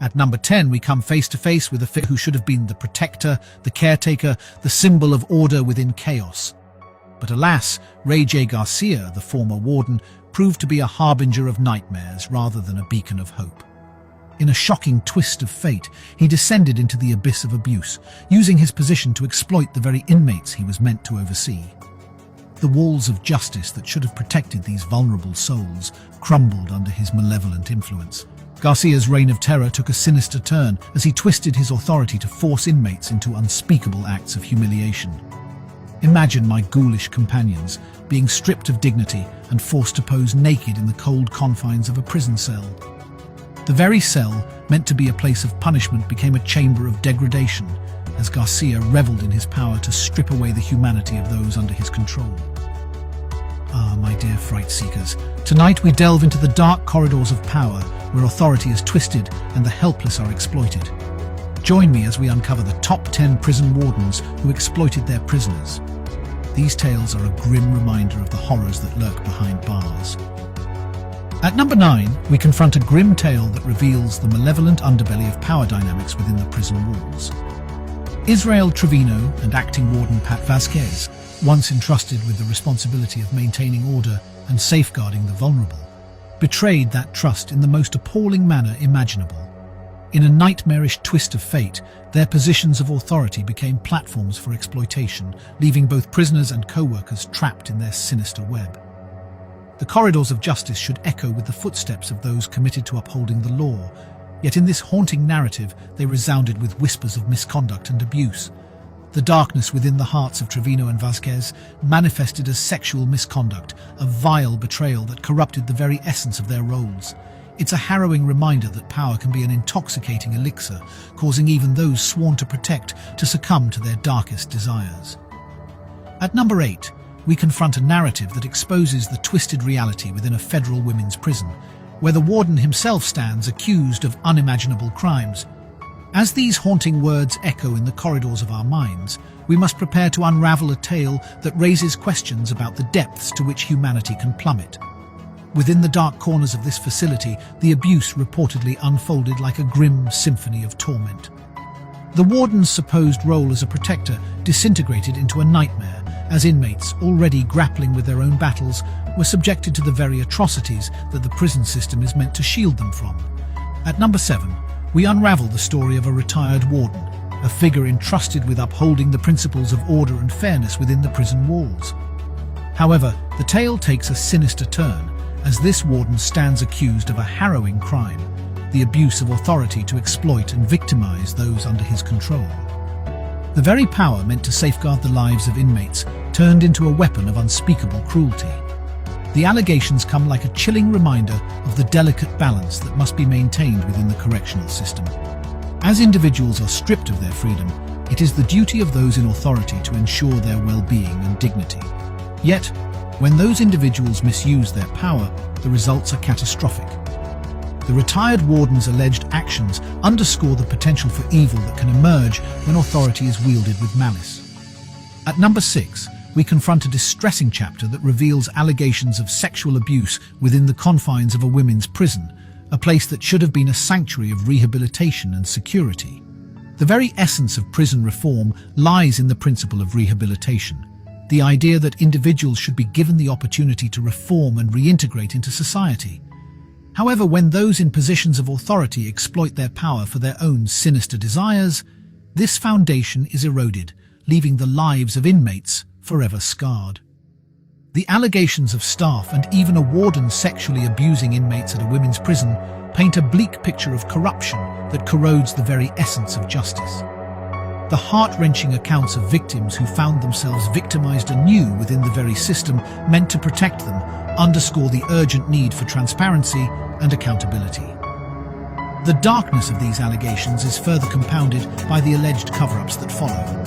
At number 10, we come face to face with a figure who should have been the protector, the caretaker, the symbol of order within chaos. But alas, Ray J. Garcia, the former warden, proved to be a harbinger of nightmares rather than a beacon of hope. In a shocking twist of fate, he descended into the abyss of abuse, using his position to exploit the very inmates he was meant to oversee. The walls of justice that should have protected these vulnerable souls crumbled under his malevolent influence. Garcia's reign of terror took a sinister turn as he twisted his authority to force inmates into unspeakable acts of humiliation. Imagine my ghoulish companions being stripped of dignity and forced to pose naked in the cold confines of a prison cell. The very cell, meant to be a place of punishment, became a chamber of degradation as Garcia reveled in his power to strip away the humanity of those under his control. Ah, my dear fright seekers, tonight we delve into the dark corridors of power where authority is twisted and the helpless are exploited. Join me as we uncover the top 10 prison wardens who exploited their prisoners. These tales are a grim reminder of the horrors that lurk behind bars. At number 9, we confront a grim tale that reveals the malevolent underbelly of power dynamics within the prison walls. Israel Trevino and acting warden Pat Vasquez, once entrusted with the responsibility of maintaining order and safeguarding the vulnerable, betrayed that trust in the most appalling manner imaginable. In a nightmarish twist of fate, their positions of authority became platforms for exploitation, leaving both prisoners and co-workers trapped in their sinister web. The corridors of justice should echo with the footsteps of those committed to upholding the law, yet in this haunting narrative they resounded with whispers of misconduct and abuse. The darkness within the hearts of Trevino and Vasquez manifested as sexual misconduct, a vile betrayal that corrupted the very essence of their roles. It's a harrowing reminder that power can be an intoxicating elixir, causing even those sworn to protect to succumb to their darkest desires. At number 8, we confront a narrative that exposes the twisted reality within a federal women's prison, where the warden himself stands accused of unimaginable crimes. As these haunting words echo in the corridors of our minds, we must prepare to unravel a tale that raises questions about the depths to which humanity can plummet. Within the dark corners of this facility, the abuse reportedly unfolded like a grim symphony of torment. The warden's supposed role as a protector disintegrated into a nightmare, as inmates, already grappling with their own battles, were subjected to the very atrocities that the prison system is meant to shield them from. At number 7, we unravel the story of a retired warden, a figure entrusted with upholding the principles of order and fairness within the prison walls. However, the tale takes a sinister turn, as this warden stands accused of a harrowing crime, the abuse of authority to exploit and victimize those under his control. The very power meant to safeguard the lives of inmates turned into a weapon of unspeakable cruelty. The allegations come like a chilling reminder of the delicate balance that must be maintained within the correctional system. As individuals are stripped of their freedom, it is the duty of those in authority to ensure their well-being and dignity. Yet, when those individuals misuse their power, the results are catastrophic. The retired warden's alleged actions underscore the potential for evil that can emerge when authority is wielded with malice. At number 6, we confront a distressing chapter that reveals allegations of sexual abuse within the confines of a women's prison, a place that should have been a sanctuary of rehabilitation and security. The very essence of prison reform lies in the principle of rehabilitation, the idea that individuals should be given the opportunity to reform and reintegrate into society. However, when those in positions of authority exploit their power for their own sinister desires, this foundation is eroded, leaving the lives of inmates forever scarred. The allegations of staff and even a warden sexually abusing inmates at a women's prison paint a bleak picture of corruption that corrodes the very essence of justice. The heart-wrenching accounts of victims who found themselves victimized anew within the very system meant to protect them underscore the urgent need for transparency and accountability. The darkness of these allegations is further compounded by the alleged cover-ups that follow.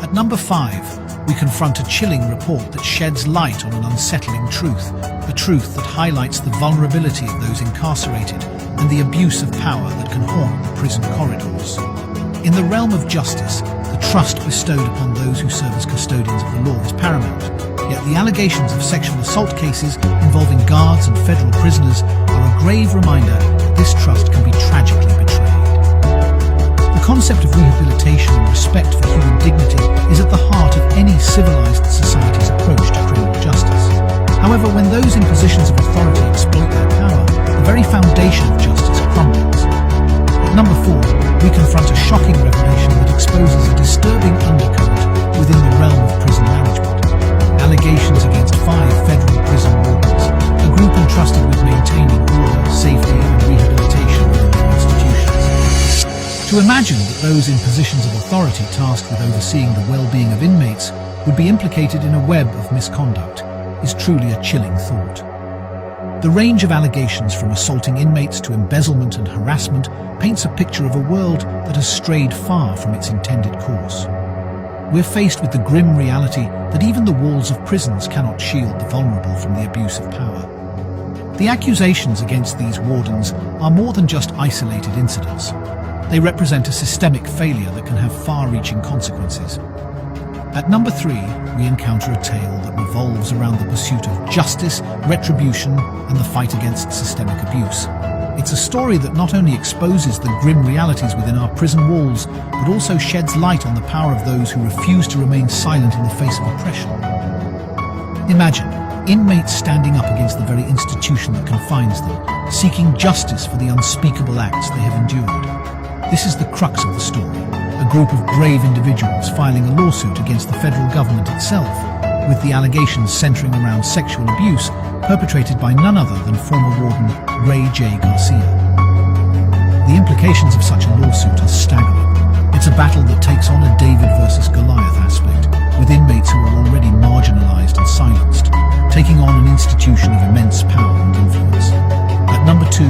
At number 5, we confront a chilling report that sheds light on an unsettling truth, a truth that highlights the vulnerability of those incarcerated and the abuse of power that can haunt the prison corridors. In the realm of justice, the trust bestowed upon those who serve as custodians of the law is paramount, yet the allegations of sexual assault cases involving guards and federal prisoners are a grave reminder that this trust can be tragically betrayed. concept of rehabilitation and respect for human dignity is at the heart of any civilized society's approach to criminal justice. However, when those in positions of authority exploit their power, the very foundation of justice crumbles. At number 4, we confront a shocking revelation that exposes a disturbing undercurrent within the realm of prison management. Allegations against 5 federal prison wardens, a group entrusted with maintaining order, safety, and rehabilitation within their institutions. To imagine that those in positions of authority tasked with overseeing the well-being of inmates would be implicated in a web of misconduct is truly a chilling thought. The range of allegations from assaulting inmates to embezzlement and harassment paints a picture of a world that has strayed far from its intended course. We're faced with the grim reality that even the walls of prisons cannot shield the vulnerable from the abuse of power. The accusations against these wardens are more than just isolated incidents. They represent a systemic failure that can have far-reaching consequences. At number 3, we encounter a tale that revolves around the pursuit of justice, retribution, and the fight against systemic abuse. It's a story that not only exposes the grim realities within our prison walls, but also sheds light on the power of those who refuse to remain silent in the face of oppression. Imagine inmates standing up against the very institution that confines them, seeking justice for the unspeakable acts they have endured. This is the crux of the story, a group of brave individuals filing a lawsuit against the federal government itself, with the allegations centering around sexual abuse perpetrated by none other than former warden Ray J. Garcia. The implications of such a lawsuit are staggering. It's a battle that takes on a David versus Goliath aspect, with inmates who are already marginalized and silenced, taking on an institution of immense power and influence. At number 2,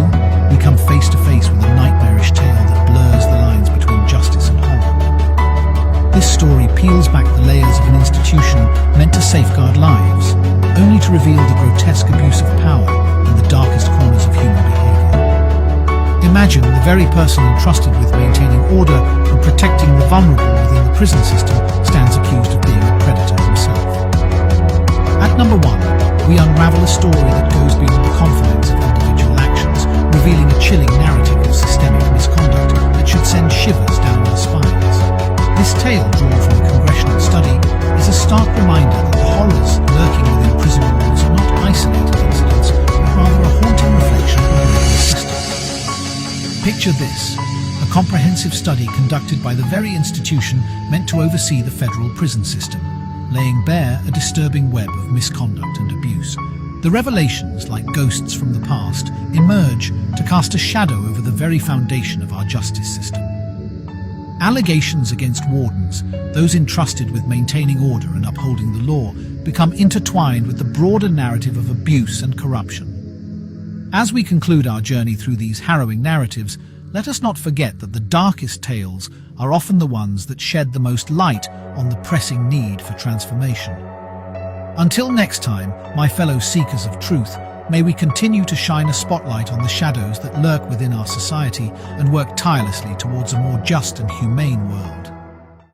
we come face to face with a nightmarish tale that blurs the lines between justice and horror. This story peels back the layers of an institution meant to safeguard lives, only to reveal the grotesque abuse of power in the darkest corners of human behavior. Imagine the very person entrusted with maintaining order and protecting the vulnerable within the prison system stands accused of being a predator himself. At number 1, we unravel a story that goes beyond the confines of individual actions, revealing a chilling narrative of systemic misconduct that should send shivers down our spines. This tale, drawn from a congressional study, is a stark reminder that the horrors lurking within prison walls are not isolated incidents, but rather a haunting reflection of the legal system. Picture this, a comprehensive study conducted by the very institution meant to oversee the federal prison system, laying bare a disturbing web of misconduct and abuse. The revelations, like ghosts from the past, emerge to cast a shadow over the very foundation of our justice system. Allegations against wardens, those entrusted with maintaining order and upholding the law, become intertwined with the broader narrative of abuse and corruption. As we conclude our journey through these harrowing narratives, let us not forget that the darkest tales are often the ones that shed the most light on the pressing need for transformation. Until next time, my fellow seekers of truth, may we continue to shine a spotlight on the shadows that lurk within our society and work tirelessly towards a more just and humane world.